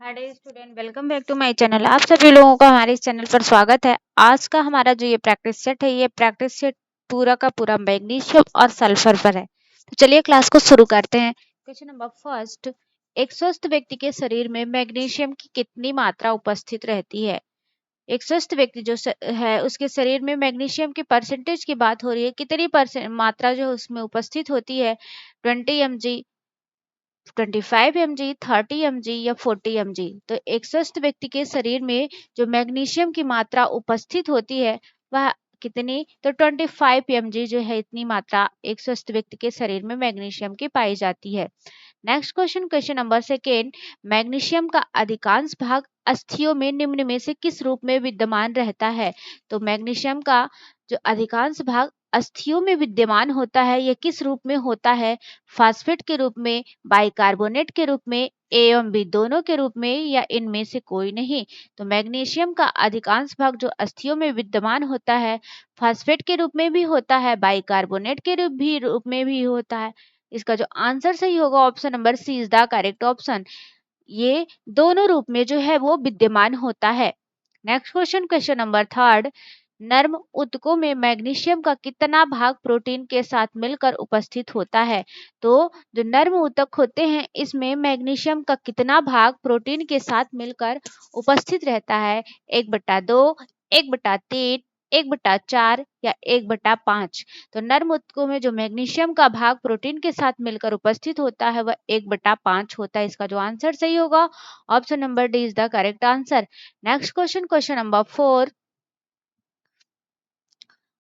Hi student, welcome back to my channel. आप सभी लोगों का हमारे इस चैनल पर स्वागत है। आज का हमारा जो ये प्रैक्टिस सेट है, ये प्रैक्टिस सेट पूरा का पूरा मैग्नीशियम और सल्फर पर है। तो चलिए क्लास को शुरू करते हैं। क्वेश्चन नंबर फर्स्ट, एक स्वस्थ व्यक्ति के शरीर में मैग्नीशियम की कितनी मात्रा उपस्थित रहती है? एक स्वस्थ व्यक्ति जो है उसके शरीर में मैग्नीशियम के परसेंटेज की बात हो रही है। कितनी परसेंट मात्रा जो उसमें उपस्थित होती है? 20 mg, 25 mg, 30 mg या 40 mg। तो एक स्वस्थ व्यक्ति के शरीर में जो मैग्नीशियम की मात्रा उपस्थित होती है वह कितनी? तो 25 mg जो है, इतनी मात्रा एक स्वस्थ व्यक्ति के शरीर में मैग्नीशियम की पाई जाती है। Next question, question number second, magnesium का अधिकांश भाग अस्थियों में निम्न में से किस रूप में विद्यमान रहता है? तो मैग्नीशियम का जो अधिकांश भाग अस्थियों में विद्यमान होता है, यह किस रूप में होता है? फास्फेट के रूप में, बाइकार्बोनेट के रूप में, ए एवं बी दोनों के रूप में, या इनमें से कोई नहीं? तो मैग्नीशियम का अधिकांश भाग जो अस्थियों में विद्यमान होता है, फास्फेट के रूप में भी होता है, बाइकार्बोनेट के रूप में भी होता है। इसका जो आंसर सही होगा option number C is the correct option. ये दोनों रूप में जो है वो विद्यमान होता है। Next question, question number third, नर्म ऊतकों में मैग्नीशियम का कितना भाग प्रोटीन के साथ मिलकर उपस्थित होता है? तो जो नर्म ऊतक होते हैं इसमें मैग्नीशियम का कितना भाग प्रोटीन के साथ मिलकर उपस्थित रहता है? 1/2, 1/3, 1/4 या 1/5? तो नर्म ऊतकों में जो मैग्नीशियम का भाग प्रोटीन के साथ मिलकर उपस्थित होता है वह 1/5 होता है। इसका जो आंसर सही होगा option number D is the correct answer. Next question, question number four,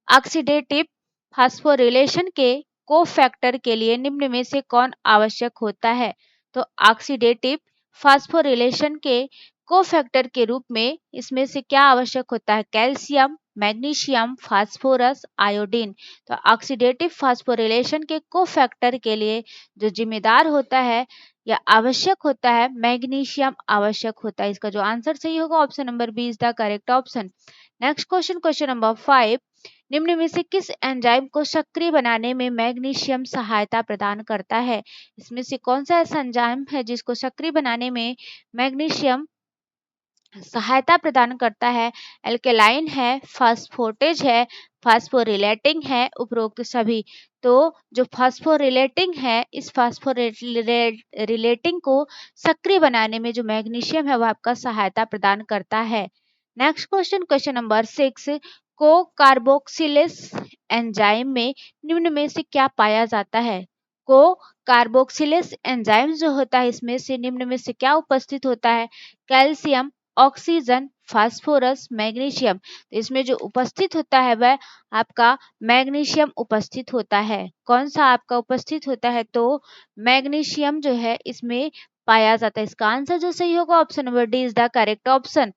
oxidative phosphorylation के कोफैक्टर के लिए निम्न में से कौन आवश्यक होता है? तो ऑक्सीडेटिव फास्फोरिलेशन के कोफैक्टर के रूप में इसमें से क्या आवश्यक होता है? Calcium, magnesium, phosphorus, iodine. तो ऑक्सीडेटिव फास्फोरिलेशन के कोफैक्टर के लिए जो जिम्मेदार होता है या आवश्यक होता है, मैग्नीशियम आवश्यक होता है। इसका जो आंसर सही होगा option number B is the correct option. Next question, question number five, निम्न में से किस एंजाइम को सक्रिय बनाने में मैग्नीशियम सहायता प्रदान करता है? इसमें से कौन सा ऐसा एंजाइम है जिसको सक्रिय बनाने में मैग्नीशियम सहायता प्रदान करता है? एल्केलाइन है, फास्फोटेज है, फास्फोरिलेटिंग है, उपरोक्त सभी। तो जो फास्फोरिलेटिंग है, इस फास्फोरिलेटिंग को सक्रिय बनाने में जो मैग्नीशियम है वह आपका सहायता प्रदान करता है। Next question, question number six, को कार्बोक्सिलेस एंजाइम में निम्न में से क्या पाया जाता है? को कार्बोक्सिलेस एंजाइम जो होता है इसमें से निम्न में से क्या उपस्थित होता है? Calcium, oxygen, phosphorus, magnesium. तो इसमें जो उपस्थित होता है वह आपका मैग्नीशियम उपस्थित होता है। कौन सा आपका उपस्थित होता है? तो मैग्नीशियम जो है इसमें पाया जाता है। इसका आंसर जो सही होगा option number D is the correct option.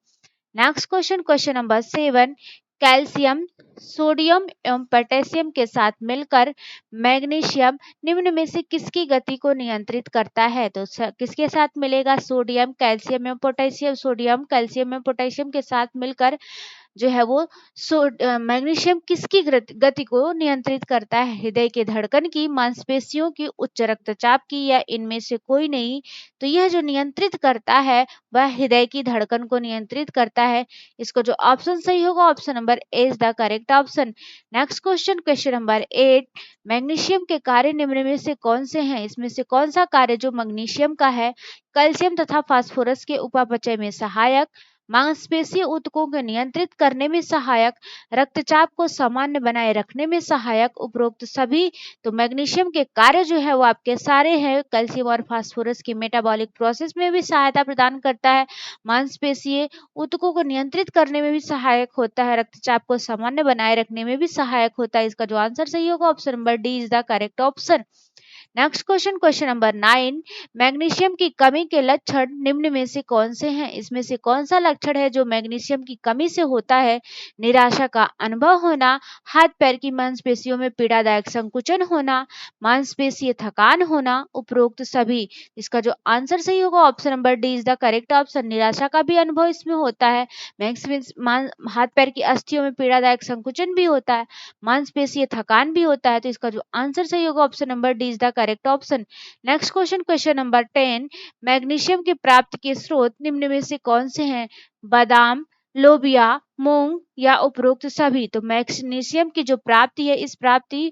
Next question, question number seven, calcium, sodium एवं पोटेशियम के साथ मिलकर मैग्नीशियम निम्न में से किसकी गति को नियंत्रित करता है? तो किसके साथ मिलेगा? सोडियम, कैल्शियम एवं पोटेशियम। सोडियम, कैल्शियम एवं पोटेशियम के साथ मिलकर जो है वो मैग्नीशियम किसकी गति को नियंत्रित करता है? हृदय की धड़कन की, मांसपेशियों की, उच्च रक्तचाप की, या इनमें से कोई नहीं? तो यह जो नियंत्रित करता है वह हृदय की धड़कन को नियंत्रित करता है। इसको जो ऑप्शन सही होगा option number A is the correct option. Next question, question number eight, magnesium के कार्य निम्न में से कौन से हैं? इसमें से कौन सा कार्य जो मैग्नीशियम का है? कैल्शियम तथा फास्फोरस के उपापचय में सहायक, मांसपेशीय ऊतकों को नियंत्रित करने में सहायक, रक्तचाप को सामान्य बनाए रखने में सहायक, उपरोक्त सभी। तो मैग्नीशियम के कार्य जो है वो आपके सारे हैं। कैल्शियम और फास्फोरस की मेटाबॉलिक प्रोसेस में भी सहायता प्रदान करता है, मांसपेशीय ऊतकों को नियंत्रित करने में भी सहायक होता है, रक्तचाप को सामान्य बनाए रखने में भी सहायक होता है। इसका जो आंसर सही होगा option number D is the correct option. Next question, question number nine, magnesium की कमी के लक्षण निम्न में से कौन से हैं? इसमें से कौन सा लक्षण है जो मैग्नीशियम की कमी से होता है? निराशा का अनुभव होना, हाथ पैर की मांसपेशियों में पीड़ादायक संकुचन होना, मांसपेशीय थकान होना, उपरोक्त सभी। इसका जो आंसर सही होगा option number D is the correct option. निराशा का भी अनुभव इसमें होता है, हाथ पैर की अस्थियों में पीड़ादायक संकुचन भी होता है, मांसपेशीय थकान भी होता है। तो इसका जो आंसर सही होगा option number D is the correct option. Next question, question number 10, magnesium की प्राप्ति के स्रोत निम्न में से कौन से हैं? बादाम, लोबिया, मूंग या उपरोक्त सभी? तो मैग्नीशियम की जो प्राप्ति है, इस प्राप्ति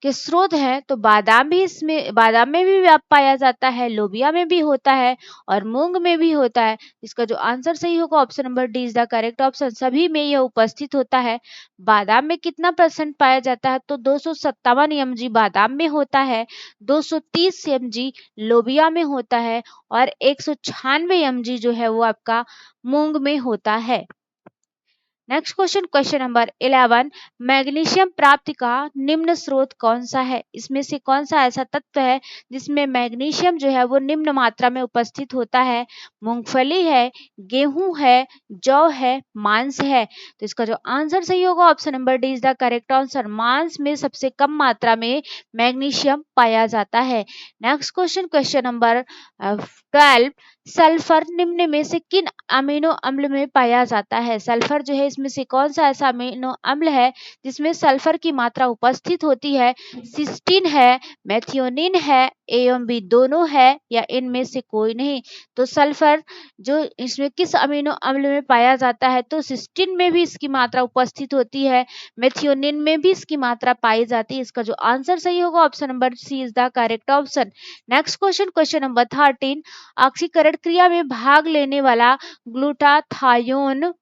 के स्रोत है तो बादाम में भी पाया जाता है, लोबिया में भी होता है और मूंग में भी होता है। इसका जो आंसर सही होगा option number D is the correct option. सभी में यह उपस्थित होता है। बादाम में कितना परसेंट पाया जाता है? तो 257 mg बादाम में होता है, 230 mg लोबिया में होता है और 196 mg जो है वो आपका मूंग में होता है। Next question, question number 11, magnesium प्राप्ति का निम्न स्रोत कौन सा है? इसमें से कौन सा ऐसा तत्व है जिसमें मैग्नीशियम जो है वो निम्न मात्रा में उपस्थित होता है? मूंगफली है, गेहूं है, जौ है, मांस है? तो इसका जो आंसर सही होगा option number D is the correct answer. मांस में सबसे कम मात्रा में मैग्नीशियम पाया जाता है। Next question, question number 12, sulphur निम्न में से किन अमीनो अम्ल में पाया जाता है? सल्फर जो है इसमें से कौन सा ऐसा अमीनो अम्ल है जिसमें सल्फर की मात्रा उपस्थित होती है? सिस्टीन है, मेथियोनिन है, ए एवं बी दोनों है या इनमें से कोई नहीं? तो सल्फर जो इसमें किस अमीनो अम्ल में पाया जाता है? तो सिस्टीन में भी इसकी मात्रा उपस्थित होती है, मेथियोनिन में भी इसकी मात्रा पाई जाती है। इसका जो आंसर सही होगा option number C is the correct option. Next question, question number 13, ऑक्सीकरण क्रिया में भाग लेने वाला ग्लूटाथायोन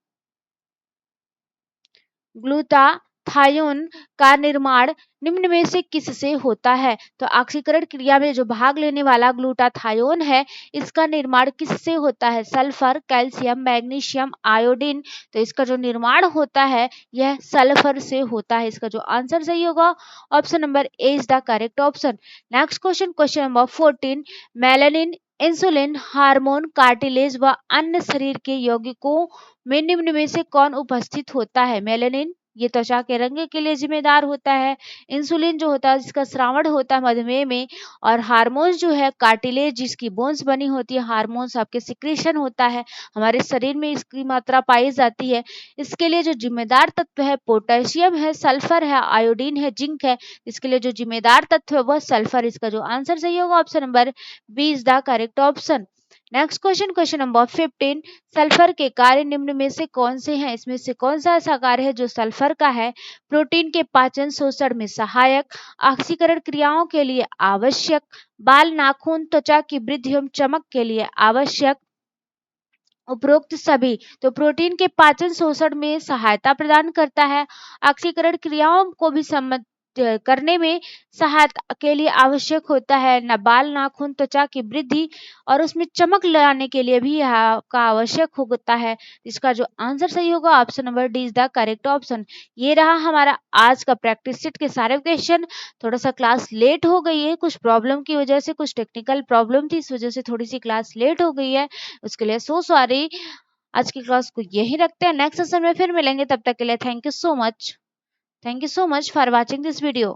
का निर्माण निम्न में से किससे होता है? तो ऑक्सीकरण क्रिया में जो भाग लेने वाला ग्लूटाथायोन है, इसका निर्माण किससे होता है? Sulphur, calcium, magnesium, iodine? तो इसका जो निर्माण होता है यह सल्फर से होता है। इसका जो आंसर सही होगा option number A is the correct option. Next question, question number 14, melanin, insulin, hormone, cartilage व अन्य शरीर के यौगिकों में निम्न में से कौन उपस्थित होता है? मेलानिन ये त्वचा के रंग के लिए जिम्मेदार होता है, इंसुलिन जो होता है जिसका स्रावण होता है मधुमेह में, और हार्मोन्स जो है कार्टिलेज जिसकी बोन्स बनी होती है, हार्मोन्स आपके सिक्रेशन होता है, हमारे शरीर में इसकी मात्रा पाई जाती है। इसके लिए जो जिम्मेदार तत्व है पोटेशियम है, सल्फर है, आयोडीन है, जिंक है। इसके लिए जो जिम्मेदार तत्व है वह सल्फर। इसका जो आंसर सही होगा option number B is the correct option. Next question, question number 15, sulphur के कार्य निम्न में से कौन से हैं? इसमें से कौन सा ऐसा कार्य है जो सल्फर का है? प्रोटीन के पाचन शोषण में सहायक, ऑक्सीकरण क्रियाओं के लिए आवश्यक, बाल, नाखून, त्वचा की वृद्धि एवं चमक के लिए आवश्यक, उपरोक्त सभी? तो प्रोटीन के पाचन शोषण में सहायता प्रदान करता है, ऑक्सीकरण क्रियाओं को भी सम्मत करने में सहायता के लिए आवश्यक होता है, न बाल, नाखून, त्वचा की वृद्धि और उसमें चमक लाने के लिए भी यह का आवश्यक होता है। इसका जो आंसर सही होगा option number D is the correct option. ये रहा हमारा आज का प्रैक्टिस सेट के सारे क्वेश्चन। थोड़ा सा क्लास लेट हो गई है, कुछ प्रॉब्लम की वजह से, कुछ टेक्निकल प्रॉब्लम थी, इस वजह से थोड़ी सी क्लास लेट हो गई है, उसके लिए सो सॉरी। आज की क्लास को यही रखते हैं, नेक्स्ट सेशन में फिर मिलेंगे, तब तक के लिए thank you so much. Thank you so much for watching this video.